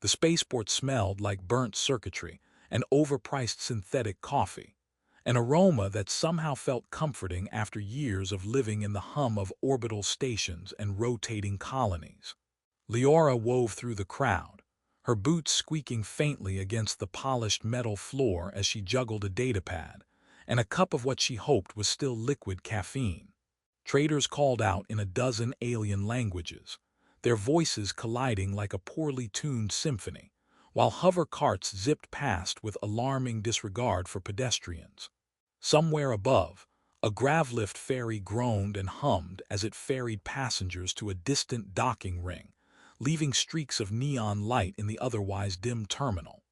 The spaceport smelled like burnt circuitry and overpriced synthetic coffee, an aroma that somehow felt comforting after years of living in the hum of orbital stations and rotating colonies. Leora wove through the crowd, her boots squeaking faintly against the polished metal floor as she juggled a datapad and a cup of what she hoped was still liquid caffeine. Traders called out in a dozen alien languages, their voices colliding like a poorly tuned symphony, while hover carts zipped past with alarming disregard for pedestrians. Somewhere above, a gravlift ferry groaned and hummed as it ferried passengers to a distant docking ring, leaving streaks of neon light in the otherwise dim terminal.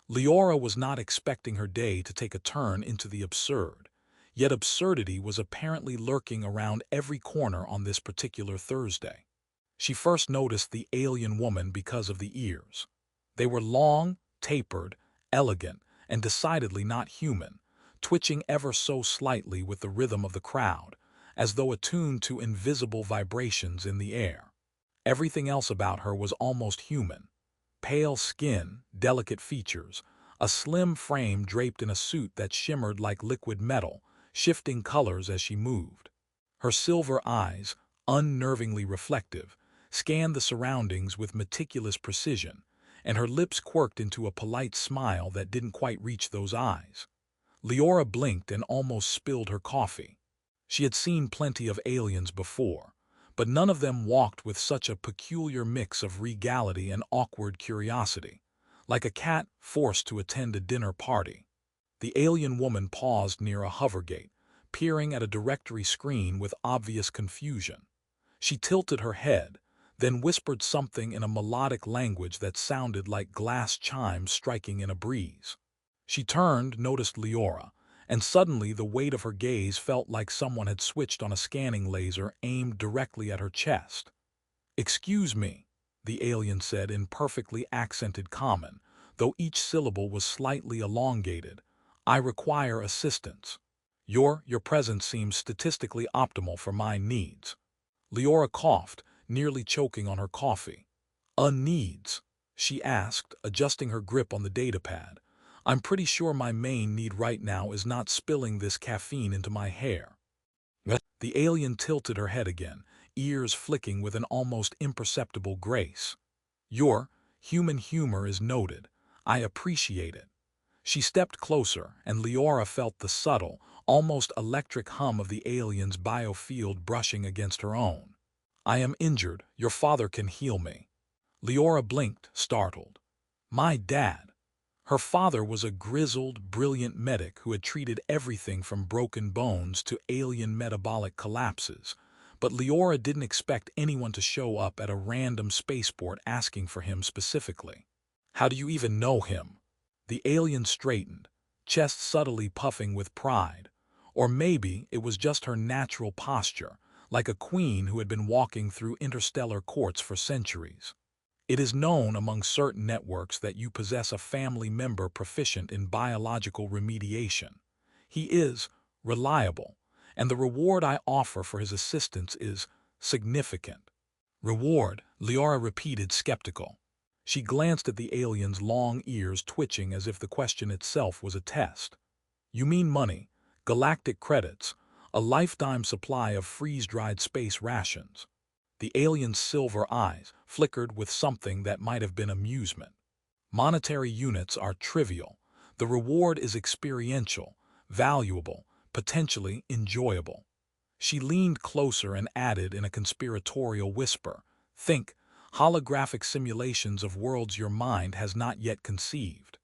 Leora was not expecting her day to take a turn into the absurd, yet absurdity was apparently lurking around every corner on this particular Thursday. She first noticed the alien woman because of the ears. They were long, tapered, elegant, and decidedly not human, twitching ever so slightly with the rhythm of the crowd, as though attuned to invisible vibrations in the air. Everything else about her was almost human. Pale skin, delicate features, a slim frame draped in a suit that shimmered like liquid metal, shifting colors as she moved. Her silver eyes, unnervingly reflective, scanned the surroundings with meticulous precision, and her lips quirked into a polite smile that didn't quite reach those eyes. Leora blinked and almost spilled her coffee. She had seen plenty of aliens before, but none of them walked with such a peculiar mix of regality and awkward curiosity, like a cat forced to attend a dinner party. The alien woman paused near a hovergate, peering at a directory screen with obvious confusion. She tilted her head, then whispered something in a melodic language that sounded like glass chimes striking in a breeze. She turned, noticed Leora, and suddenly the weight of her gaze felt like someone had switched on a scanning laser aimed directly at her chest. "Excuse me," the alien said in perfectly accented common, though each syllable was slightly elongated. "I require assistance. Your presence seems statistically optimal for my needs." Leora coughed, nearly choking on her coffee. "Needs?" she asked, adjusting her grip on the datapad. "I'm pretty sure my main need right now is not spilling this caffeine into my hair." The alien tilted her head again, ears flicking with an almost imperceptible grace. "Your human humor is noted. I appreciate it." She stepped closer, and Leora felt the subtle, almost electric hum of the alien's biofield brushing against her own. "I am injured. Your father can heal me." Leora blinked, startled. My dad. Her father was a grizzled, brilliant medic who had treated everything from broken bones to alien metabolic collapses, but Leora didn't expect anyone to show up at a random spaceport asking for him specifically. "How do you even know him?" The alien straightened, chest subtly puffing with pride. Or maybe it was just her natural posture, like a queen who had been walking through interstellar courts for centuries. "It is known among certain networks that you possess a family member proficient in biological remediation. He is reliable, and the reward I offer for his assistance is significant." "Reward?" Leora repeated, skeptical. She glanced at the alien's long ears twitching as if the question itself was a test. "You mean money, galactic credits, a lifetime supply of freeze-dried space rations." The alien's silver eyes flickered with something that might have been amusement. "Monetary units are trivial. The reward is experiential, valuable, potentially enjoyable." She leaned closer and added in a conspiratorial whisper, "Think, holographic simulations of worlds your mind has not yet conceived."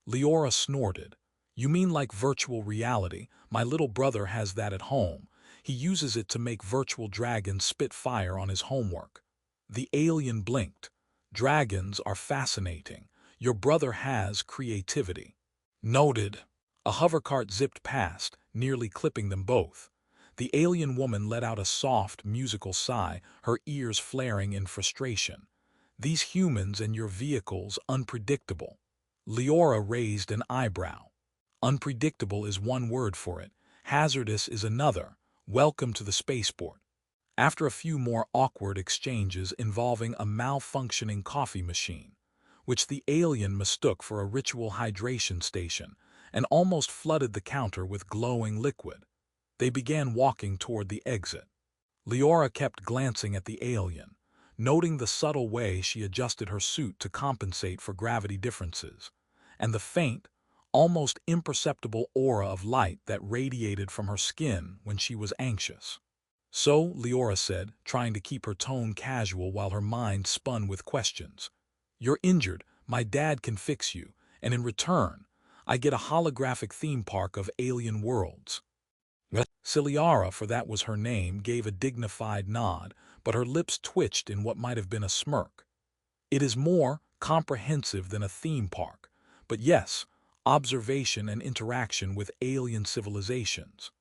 Leora snorted. "You mean like virtual reality? My little brother has that at home. He uses it to make virtual dragons spit fire on his homework." The alien blinked. "Dragons are fascinating. Your brother has creativity." "Noted." A hovercart zipped past, nearly clipping them both. The alien woman let out a soft, musical sigh, her ears flaring in frustration. "These humans and your vehicles unpredictable." Leora raised an eyebrow. "Unpredictable is one word for it. Hazardous is another. Welcome to the spaceport." After a few more awkward exchanges involving a malfunctioning coffee machine, which the alien mistook for a ritual hydration station and almost flooded the counter with glowing liquid. They began walking toward the exit. Leora kept glancing at the alien, noting the subtle way she adjusted her suit to compensate for gravity differences, and the faint, almost imperceptible aura of light that radiated from her skin when she was anxious. "So," Leora said, trying to keep her tone casual while her mind spun with questions, "you're injured, my dad can fix you, and in return, I get a holographic theme park of alien worlds." Ciliara, for that was her name, gave a dignified nod, but her lips twitched in what might have been a smirk. "It is more comprehensive than a theme park, but yes, observation and interaction with alien civilizations.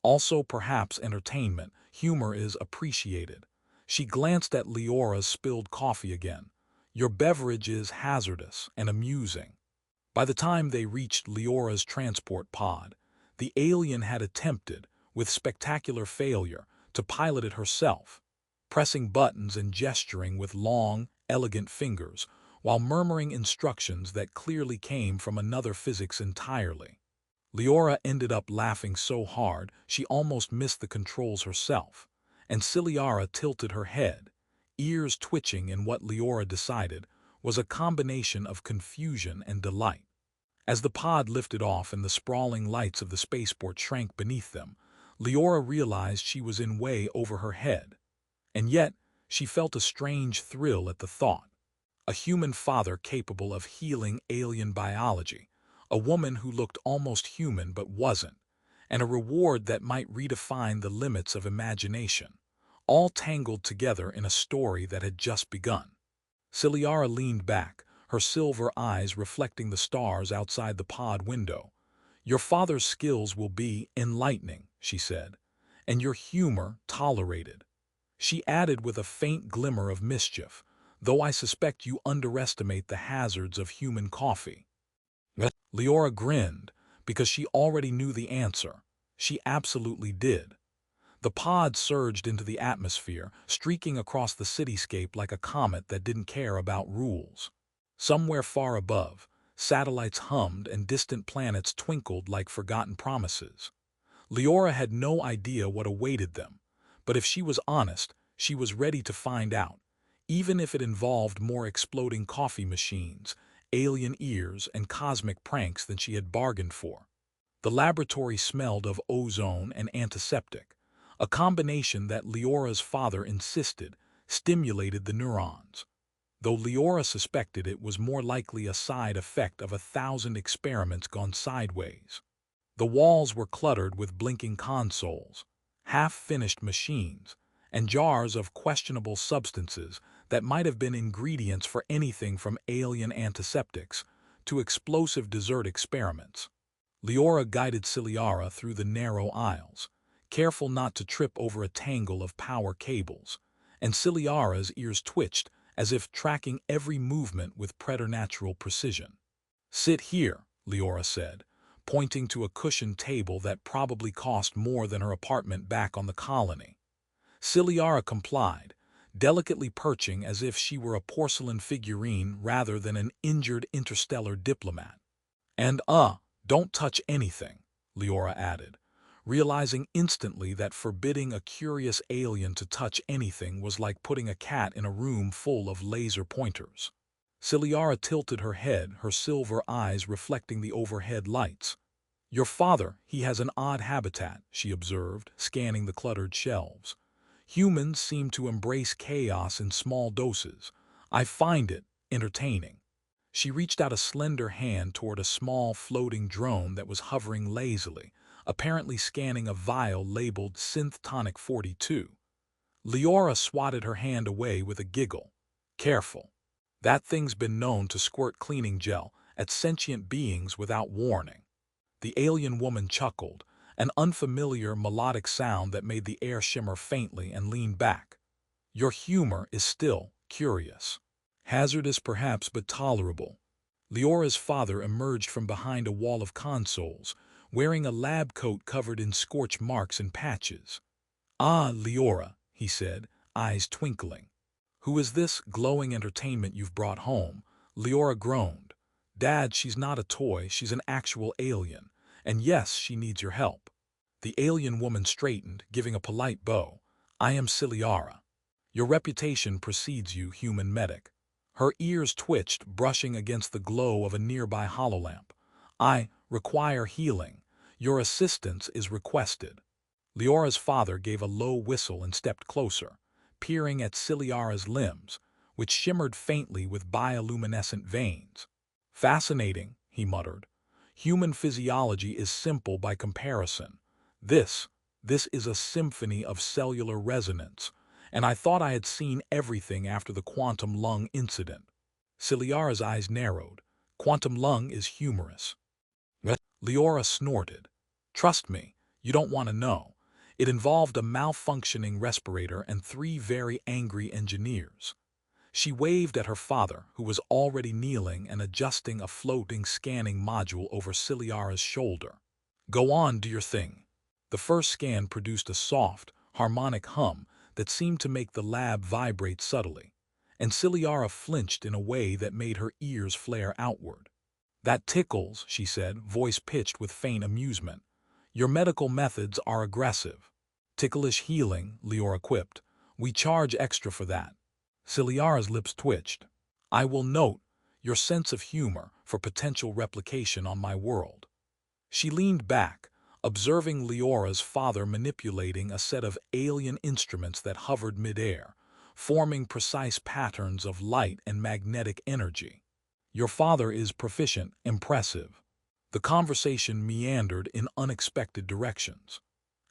Also perhaps entertainment, humor is appreciated." She glanced at Leora's spilled coffee again. "Your beverage is hazardous and amusing." By the time they reached Leora's transport pod, the alien had attempted, with spectacular failure, to pilot it herself, pressing buttons and gesturing with long, elegant fingers, while murmuring instructions that clearly came from another physics entirely. Leora ended up laughing so hard she almost missed the controls herself, and Ciliara tilted her head, ears twitching in what Leora decided was a combination of confusion and delight. As the pod lifted off and the sprawling lights of the spaceport shrank beneath them, Leora realized she was in way over her head, and yet she felt a strange thrill at the thought. A human father capable of healing alien biology, a woman who looked almost human but wasn't, and a reward that might redefine the limits of imagination, all tangled together in a story that had just begun. Ciliara leaned back, her silver eyes reflecting the stars outside the pod window. "Your father's skills will be enlightening," she said, "and your humor tolerated." She added with a faint glimmer of mischief, "though I suspect you underestimate the hazards of human coffee." Leora grinned, because she already knew the answer. She absolutely did. The pod surged into the atmosphere, streaking across the cityscape like a comet that didn't care about rules. Somewhere far above, satellites hummed and distant planets twinkled like forgotten promises. Leora had no idea what awaited them, but if she was honest, she was ready to find out, even if it involved more exploding coffee machines, alien ears, and cosmic pranks than she had bargained for. The laboratory smelled of ozone and antiseptic, a combination that Leora's father insisted stimulated the neurons, though Leora suspected it was more likely a side effect of 1,000 experiments gone sideways. The walls were cluttered with blinking consoles, half-finished machines, and jars of questionable substances that might have been ingredients for anything from alien antiseptics to explosive dessert experiments. Leora guided Ciliara through the narrow aisles, careful not to trip over a tangle of power cables, and Ciliara's ears twitched as if tracking every movement with preternatural precision. "Sit here," Leora said, pointing to a cushioned table that probably cost more than her apartment back on the colony. Ciliara complied, delicately perching as if she were a porcelain figurine rather than an injured interstellar diplomat. "And don't touch anything," Leora added, realizing instantly that forbidding a curious alien to touch anything was like putting a cat in a room full of laser pointers. Ciliara tilted her head, her silver eyes reflecting the overhead lights. "Your father, he has an odd habitat," she observed, scanning the cluttered shelves. "Humans seem to embrace chaos in small doses. I find it entertaining." She reached out a slender hand toward a small floating drone that was hovering lazily, apparently scanning a vial labeled Synth Tonic 42. Leora swatted her hand away with a giggle. "Careful. That thing's been known to squirt cleaning gel at sentient beings without warning." The alien woman chuckled, an unfamiliar melodic sound that made the air shimmer faintly, and leaned back. "Your humor is still curious. Hazardous perhaps, but tolerable." Leora's father emerged from behind a wall of consoles, wearing a lab coat covered in scorch marks and patches. "Ah, Leora," he said, eyes twinkling. "Who is this glowing entertainment you've brought home? Leora groaned. Dad, she's not a toy, she's an actual alien. And yes, she needs your help. The alien woman straightened, giving a polite bow. I am Ciliara. Your reputation precedes you, human medic. Her ears twitched, brushing against the glow of a nearby hololamp. I require healing. Your assistance is requested. Leora's father gave a low whistle and stepped closer, peering at Ciliara's limbs, which shimmered faintly with bioluminescent veins. Fascinating, he muttered. Human physiology is simple by comparison. This, this is a symphony of cellular resonance, and I thought I had seen everything after the quantum lung incident. Ciliara's eyes narrowed. Quantum lung is humorous. Leora snorted. Trust me, you don't want to know. It involved a malfunctioning respirator and 3 very angry engineers. She waved at her father, who was already kneeling and adjusting a floating scanning module over Ciliara's shoulder. Go on, do your thing. The first scan produced a soft, harmonic hum that seemed to make the lab vibrate subtly, and Ciliara flinched in a way that made her ears flare outward. That tickles, she said, voice pitched with faint amusement. Your medical methods are aggressive. Ticklish healing, Leora quipped. We charge extra for that. Ciliara's lips twitched. I will note your sense of humor for potential replication on my world. She leaned back, observing Leora's father manipulating a set of alien instruments that hovered midair, forming precise patterns of light and magnetic energy. Your father is proficient, impressive. The conversation meandered in unexpected directions.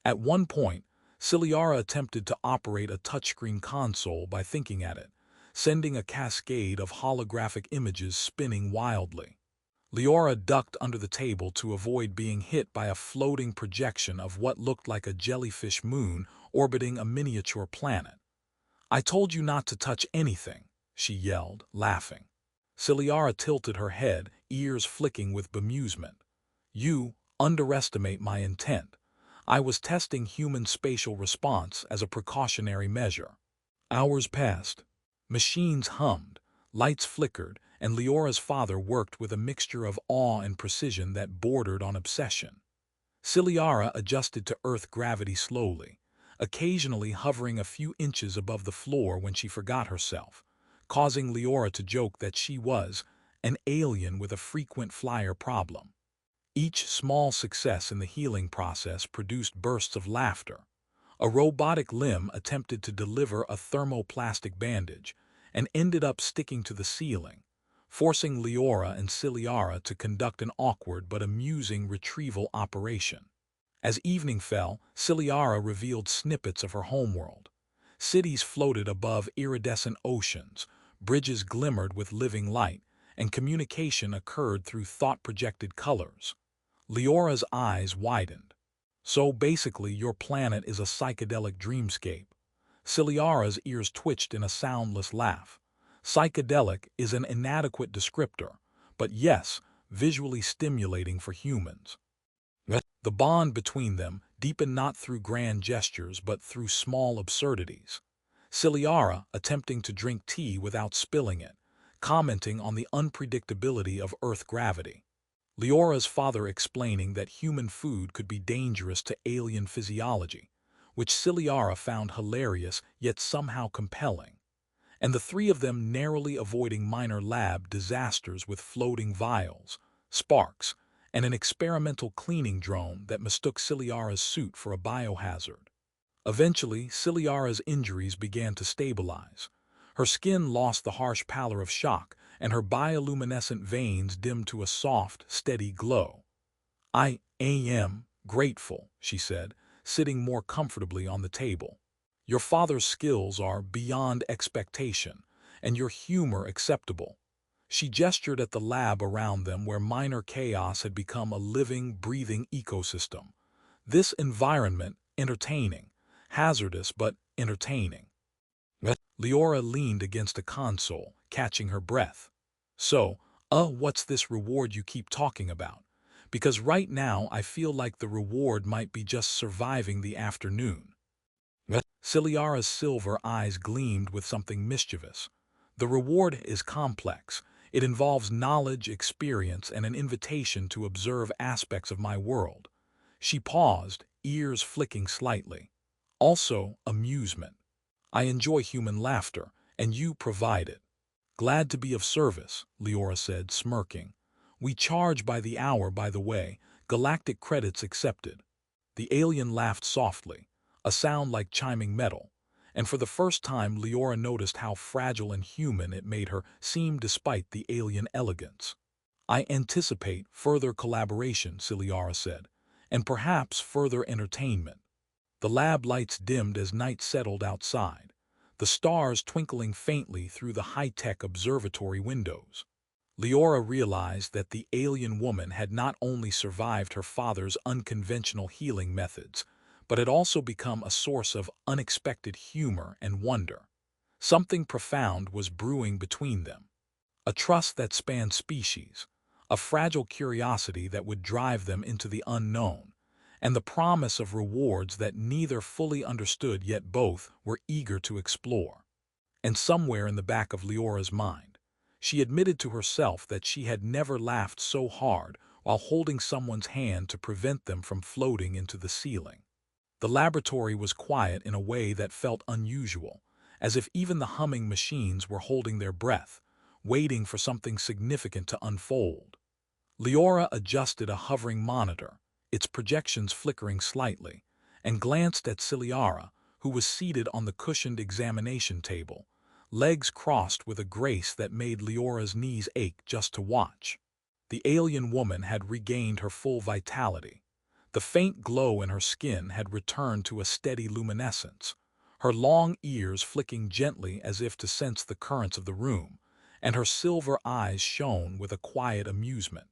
At one point, Ciliara attempted to operate a touchscreen console by thinking at it, sending a cascade of holographic images spinning wildly. Leora ducked under the table to avoid being hit by a floating projection of what looked like a jellyfish moon orbiting a miniature planet. I told you not to touch anything, she yelled, laughing. Ciliara tilted her head, ears flicking with bemusement. You underestimate my intent. I was testing human spatial response as a precautionary measure. Hours passed. Machines hummed, lights flickered, and Leora's father worked with a mixture of awe and precision that bordered on obsession. Ciliara adjusted to Earth gravity slowly, occasionally hovering a few inches above the floor when she forgot herself, causing Leora to joke that she was an alien with a frequent flyer problem. Each small success in the healing process produced bursts of laughter. A robotic limb attempted to deliver a thermoplastic bandage and ended up sticking to the ceiling, forcing Leora and Ciliara to conduct an awkward but amusing retrieval operation. As evening fell, Ciliara revealed snippets of her homeworld. Cities floated above iridescent oceans, bridges glimmered with living light, and communication occurred through thought-projected colors. Leora's eyes widened. So basically your planet is a psychedelic dreamscape. Ciliara's ears twitched in a soundless laugh. Psychedelic is an inadequate descriptor, but yes, visually stimulating for humans. The bond between them deepened not through grand gestures but through small absurdities. Ciliara attempting to drink tea without spilling it, commenting on the unpredictability of Earth gravity. Leora's father explaining that human food could be dangerous to alien physiology, which Ciliara found hilarious yet somehow compelling, and the 3 of them narrowly avoiding minor lab disasters with floating vials, sparks, and an experimental cleaning drone that mistook Ciliara's suit for a biohazard. Eventually, Ciliara's injuries began to stabilize. Her skin lost the harsh pallor of shock, and her bioluminescent veins dimmed to a soft, steady glow. I am grateful, she said, sitting more comfortably on the table. Your father's skills are beyond expectation, and your humor acceptable. She gestured at the lab around them where minor chaos had become a living, breathing ecosystem. This environment entertaining, hazardous but entertaining. Leora leaned against a console, catching her breath. So, what's this reward you keep talking about? Because right now I feel like the reward might be just surviving the afternoon. Ciliara's silver eyes gleamed with something mischievous. The reward is complex. It involves knowledge, experience, and an invitation to observe aspects of my world. She paused, ears flicking slightly. Also, amusement. I enjoy human laughter, and you provide it. Glad to be of service, Leora said, smirking. We charge by the hour, by the way, galactic credits accepted. The alien laughed softly, a sound like chiming metal, and for the first time Leora noticed how fragile and human it made her seem despite the alien elegance. I anticipate further collaboration, Ciliara said, and perhaps further entertainment. The lab lights dimmed as night settled outside, the stars twinkling faintly through the high-tech observatory windows. Leora realized that the alien woman had not only survived her father's unconventional healing methods, but had also become a source of unexpected humor and wonder. Something profound was brewing between them. A trust that spanned species, a fragile curiosity that would drive them into the unknown, and the promise of rewards that neither fully understood yet both were eager to explore. And somewhere in the back of Leora's mind, she admitted to herself that she had never laughed so hard while holding someone's hand to prevent them from floating into the ceiling. The laboratory was quiet in a way that felt unusual, as if even the humming machines were holding their breath, waiting for something significant to unfold. Leora adjusted a hovering monitor, its projections flickering slightly, and glanced at Ciliara, who was seated on the cushioned examination table, legs crossed with a grace that made Leora's knees ache just to watch. The alien woman had regained her full vitality. The faint glow in her skin had returned to a steady luminescence, her long ears flicking gently as if to sense the currents of the room, and her silver eyes shone with a quiet amusement.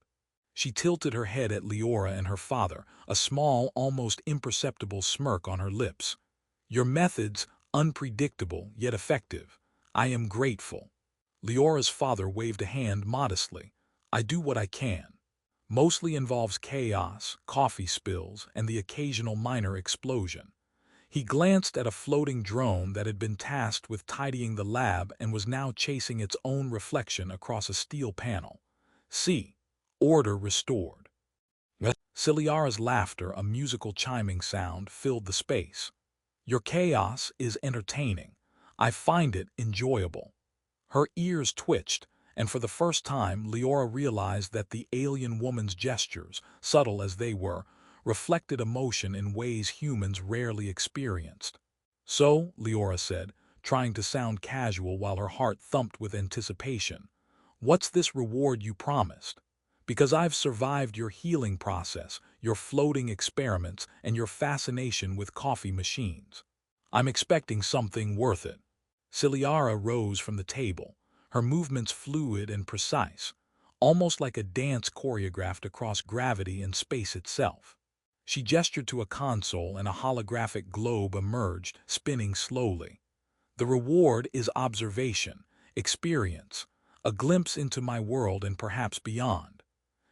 She tilted her head at Leora and her father, a small, almost imperceptible smirk on her lips. Your methods, unpredictable yet effective. I am grateful. Leora's father waved a hand modestly. I do what I can. Mostly involves chaos, coffee spills, and the occasional minor explosion. He glanced at a floating drone that had been tasked with tidying the lab and was now chasing its own reflection across a steel panel. See. Order restored. Ciliara's laughter, a musical chiming sound, filled the space. Your chaos is entertaining. I find it enjoyable. Her ears twitched, and for the first time Leora realized that the alien woman's gestures, subtle as they were, reflected emotion in ways humans rarely experienced. So, Leora said, trying to sound casual while her heart thumped with anticipation, what's this reward you promised? Because I've survived your healing process, your floating experiments, and your fascination with coffee machines. I'm expecting something worth it. Ciliara rose from the table, her movements fluid and precise, almost like a dance choreographed across gravity and space itself. She gestured to a console and a holographic globe emerged, spinning slowly. The reward is observation, experience, a glimpse into my world and perhaps beyond.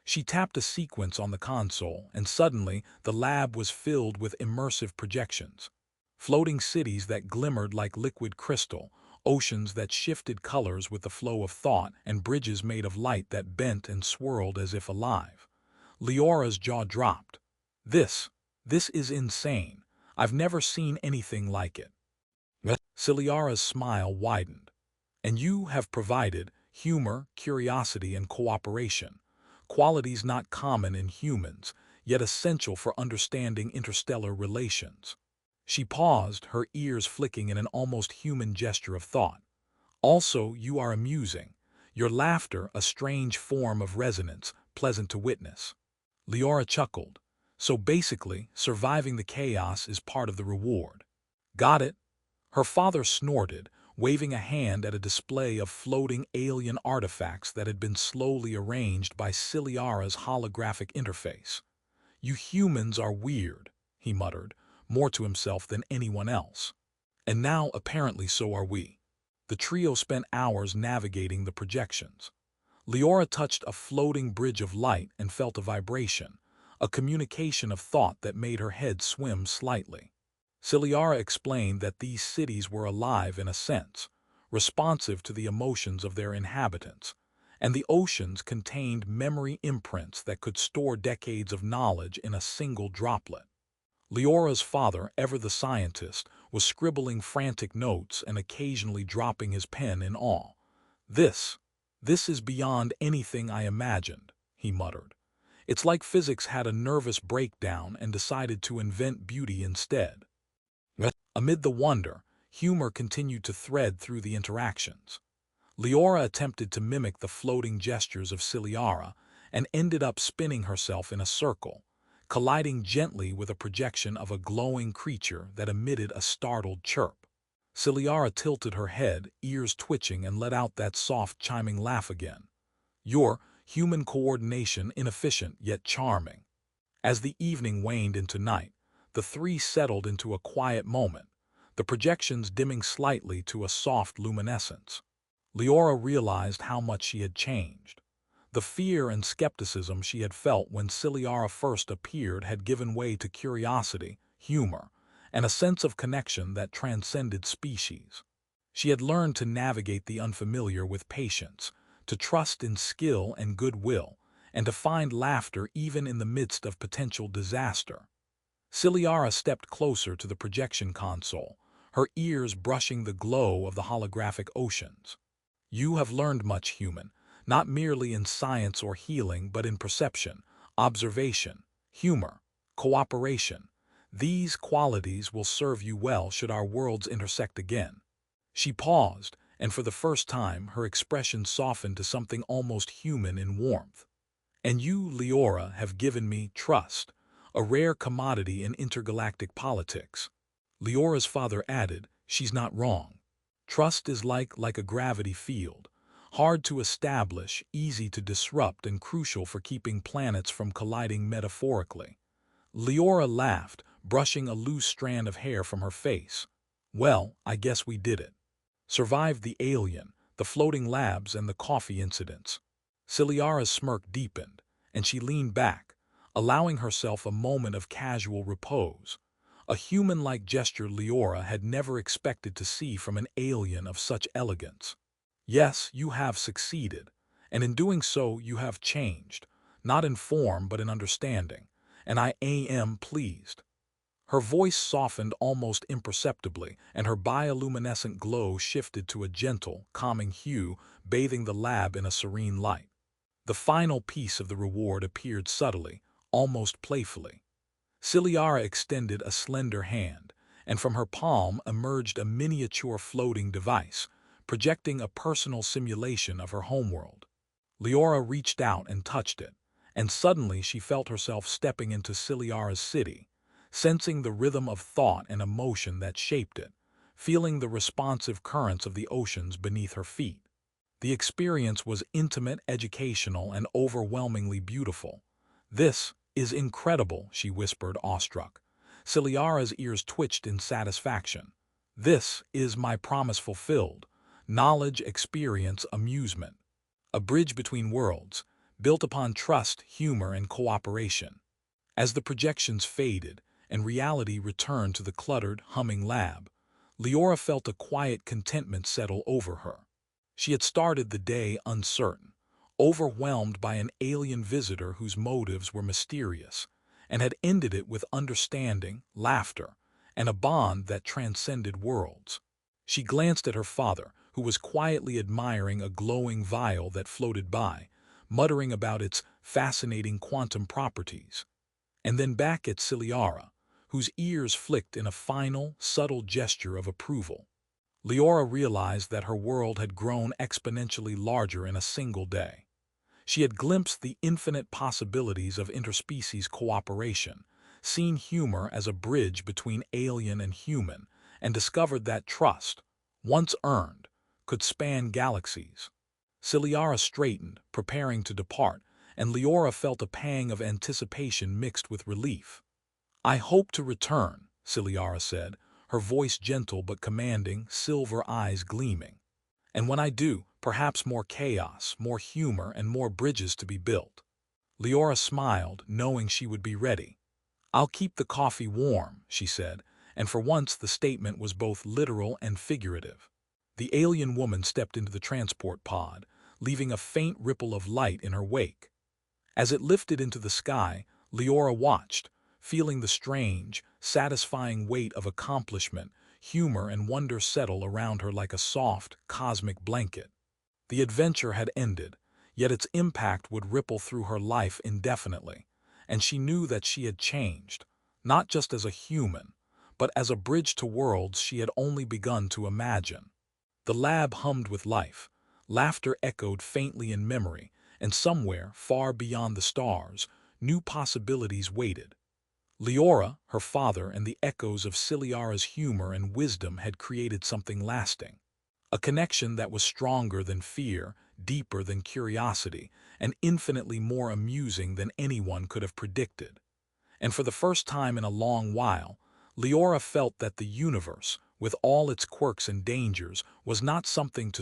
She tapped a sequence on the console, and suddenly the lab was filled with immersive projections. Floating cities that glimmered like liquid crystal, oceans that shifted colors with the flow of thought, and bridges made of light that bent and swirled as if alive. Leora's jaw dropped. This is insane. I've never seen anything like it. Ciliara's smile widened. And you have provided humor, curiosity, and cooperation, qualities not common in humans, yet essential for understanding interstellar relations. She paused, her ears flicking in an almost human gesture of thought. Also, you are amusing. Your laughter, a strange form of resonance, pleasant to witness. Leora chuckled. So basically, surviving the chaos is part of the reward. Got it? Her father snorted, waving a hand at a display of floating alien artifacts that had been slowly arranged by Ciliara's holographic interface. You humans are weird, he muttered, more to himself than anyone else. And now apparently so are we. The trio spent hours navigating the projections. Leora touched a floating bridge of light and felt a vibration, a communication of thought that made her head swim slightly. Ciliara explained that these cities were alive in a sense, responsive to the emotions of their inhabitants, and the oceans contained memory imprints that could store decades of knowledge in a single droplet. Leora's father, ever the scientist, was scribbling frantic notes and occasionally dropping his pen in awe. This, this is beyond anything I imagined, he muttered. It's like physics had a nervous breakdown and decided to invent beauty instead. Amid the wonder, humor continued to thread through the interactions. Leora attempted to mimic the floating gestures of Ciliara and ended up spinning herself in a circle, colliding gently with a projection of a glowing creature that emitted a startled chirp. Ciliara tilted her head, ears twitching, and let out that soft, chiming laugh again. Your human coordination inefficient yet charming. As the evening waned into night, the three settled into a quiet moment, the projections dimming slightly to a soft luminescence. Leora realized how much she had changed. The fear and skepticism she had felt when Ciliara first appeared had given way to curiosity, humor, and a sense of connection that transcended species. She had learned to navigate the unfamiliar with patience, to trust in skill and goodwill, and to find laughter even in the midst of potential disaster. Ciliara stepped closer to the projection console, her ears brushing the glow of the holographic oceans. You have learned much, human, not merely in science or healing, but in perception, observation, humor, cooperation. These qualities will serve you well should our worlds intersect again. She paused, and for the first time her expression softened to something almost human in warmth. And you, Leora, have given me trust, a rare commodity in intergalactic politics. Leora's father added, she's not wrong. Trust is like a gravity field, hard to establish, easy to disrupt, and crucial for keeping planets from colliding metaphorically. Leora laughed, brushing a loose strand of hair from her face. Well, I guess we did it. Survived the alien, the floating labs, and the coffee incidents. Ciliara's smirk deepened, and she leaned back, allowing herself a moment of casual repose. A human-like gesture Leora had never expected to see from an alien of such elegance. Yes, you have succeeded, and in doing so you have changed, not in form but in understanding, and I am pleased. Her voice softened almost imperceptibly, and her bioluminescent glow shifted to a gentle, calming hue, bathing the lab in a serene light. The final piece of the reward appeared subtly, almost playfully. Ciliara extended a slender hand, and from her palm emerged a miniature floating device, projecting a personal simulation of her homeworld. Leora reached out and touched it, and suddenly she felt herself stepping into Ciliara's city, sensing the rhythm of thought and emotion that shaped it, feeling the responsive currents of the oceans beneath her feet. The experience was intimate, educational, and overwhelmingly beautiful. This is incredible, she whispered, awestruck. Ciliara's ears twitched in satisfaction. This is my promise fulfilled. Knowledge, experience, amusement. A bridge between worlds, built upon trust, humor, and cooperation. As the projections faded and reality returned to the cluttered, humming lab, Leora felt a quiet contentment settle over her. She had started the day uncertain, overwhelmed by an alien visitor whose motives were mysterious, and had ended it with understanding, laughter, and a bond that transcended worlds. She glanced at her father, who was quietly admiring a glowing vial that floated by, muttering about its fascinating quantum properties, and then back at Ciliara, whose ears flicked in a final, subtle gesture of approval. Leora realized that her world had grown exponentially larger in a single day. She had glimpsed the infinite possibilities of interspecies cooperation, seen humor as a bridge between alien and human, and discovered that trust, once earned, could span galaxies. Ciliara straightened, preparing to depart, and Leora felt a pang of anticipation mixed with relief. I hope to return, Ciliara said, her voice gentle but commanding, silver eyes gleaming. And when I do, perhaps more chaos, more humor, and more bridges to be built. Leora smiled, knowing she would be ready. I'll keep the coffee warm, she said, and for once the statement was both literal and figurative. The alien woman stepped into the transport pod, leaving a faint ripple of light in her wake. As it lifted into the sky, Leora watched, feeling the strange, satisfying weight of accomplishment, humor and wonder settle around her like a soft, cosmic blanket. The adventure had ended, yet its impact would ripple through her life indefinitely, and she knew that she had changed, not just as a human, but as a bridge to worlds she had only begun to imagine. The lab hummed with life, laughter echoed faintly in memory, and somewhere, far beyond the stars, new possibilities waited. Leora, her father, and the echoes of Ciliara's humor and wisdom had created something lasting. A connection that was stronger than fear, deeper than curiosity, and infinitely more amusing than anyone could have predicted. And for the first time in a long while, Leora felt that the universe, with all its quirks and dangers, was not something to